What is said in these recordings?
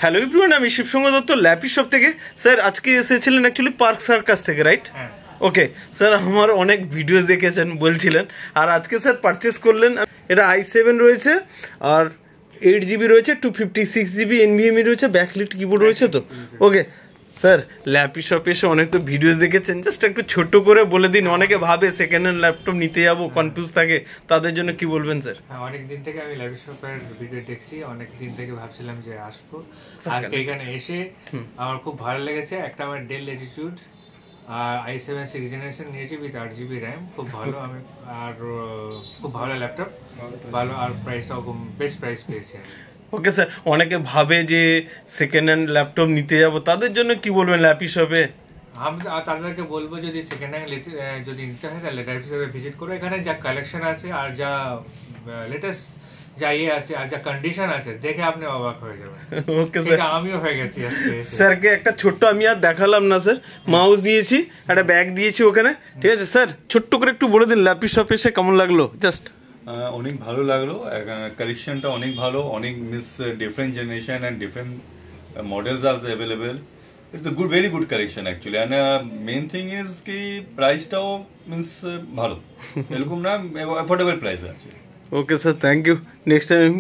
Hello everyone, আমি শিবসঙ্গ Dutta lappy shop থেকে। Sir আজকে এসেছিলেন অ্যাকচুয়ালি পার্ক সার্কাস থেকে, রাইট? ওকে স্যার, আমার অনেক ভিডিও দেখেছেন বলছিলেন, আর আজকে স্যার পারচেস করলেন। এটা i7 রয়েছে, আর 8GB রয়েছে, 256GB NVMe রয়েছে, ব্যাকলিট কিবোর্ড রয়েছে তো। ওকে স্যার, ল্যাপি শপে এসে অনেক তো ভিডিওস দেখেছেন, জাস্ট একটু ছোট্ট করে বলে দিন। অনেকে ভাবে সেকেন্ড হ্যান্ড ল্যাপটপ নিতে যাবো, কনফিউজ থাকে, তাদের জন্য কি বলবেন স্যার? হ্যাঁ, অনেক দিন থেকে আমি ল্যাপি শপের ভিডিও দেখছি, অনেক দিন থেকে ভাবছিলাম যে আসবো। আজকে এখানে এসে আমার খুব ভালো লেগেছে। একটা আমার ডেল ল্যাটিটিউড আর i7 6th জেনারেশন নিয়েছি উইথ 8GB র্যাম, খুব ভালো। আমি আর খুব ভালো ল্যাপটপ, ভালো, আর প্রাইসটাও খুব বেস্ট প্রাইস পেয়েছি আমি। ওকে স্যার, অনেকে ভাবে যে সেকেন্ড হ্যান্ড ল্যাপটপ নিতে যাব, তাদের জন্য কি বলবেন ল্যাপি শপে? আমি তাদেরকে বলবো যদি সেকেন্ড হ্যান্ড যদি নিতে হয় তাহলে ল্যাপি শপে ভিজিট করো। এখানে যা কালেকশন আছে আর যা লেটেস্ট যা ইয়ে আছে আর যা কন্ডিশন আছে, দেখে আপনি অবাক হয়ে যাবেন। ওকে স্যার, আমিও হয়ে গেছি আজকে। স্যারকে একটা ছোট্ট, আমি আর দেখালাম না স্যার, মাউস দিয়েছি, একটা ব্যাগ দিয়েছি ওখানে, ঠিক আছে স্যার? ছোট্ট করে একটু বলে দিন ল্যাপি শপে এসে কেমন লাগলো জাস্ট। অনেক ভালো লাগলো, কালেকশনটা অনেক ভালো, অনেক different generation and different models আর available. It's a good, very good collection actually. And main thing is কি প্রাইসটাও ভালো, এরকম না, অ্যাফোর্ডেবল প্রাইস আছে। Okay sir, thank you. Next time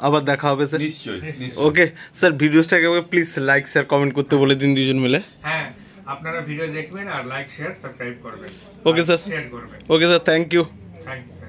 আবার দেখা হবে স্যার। নিশ্চয়ই। ওকে স্যার, ভিডিওসটাকে প্লিজ লাইক শেয়ার কমেন্ট করতে বলে দিন দুজন মিলে। হ্যাঁ, আপনারা ভিডিও দেখবেন আর লাইক শেয়ার সাবস্ক্রাইব করবেন। ওকে স্যার, শেয়ার করবেন। Okay sir, thank you. Thank you.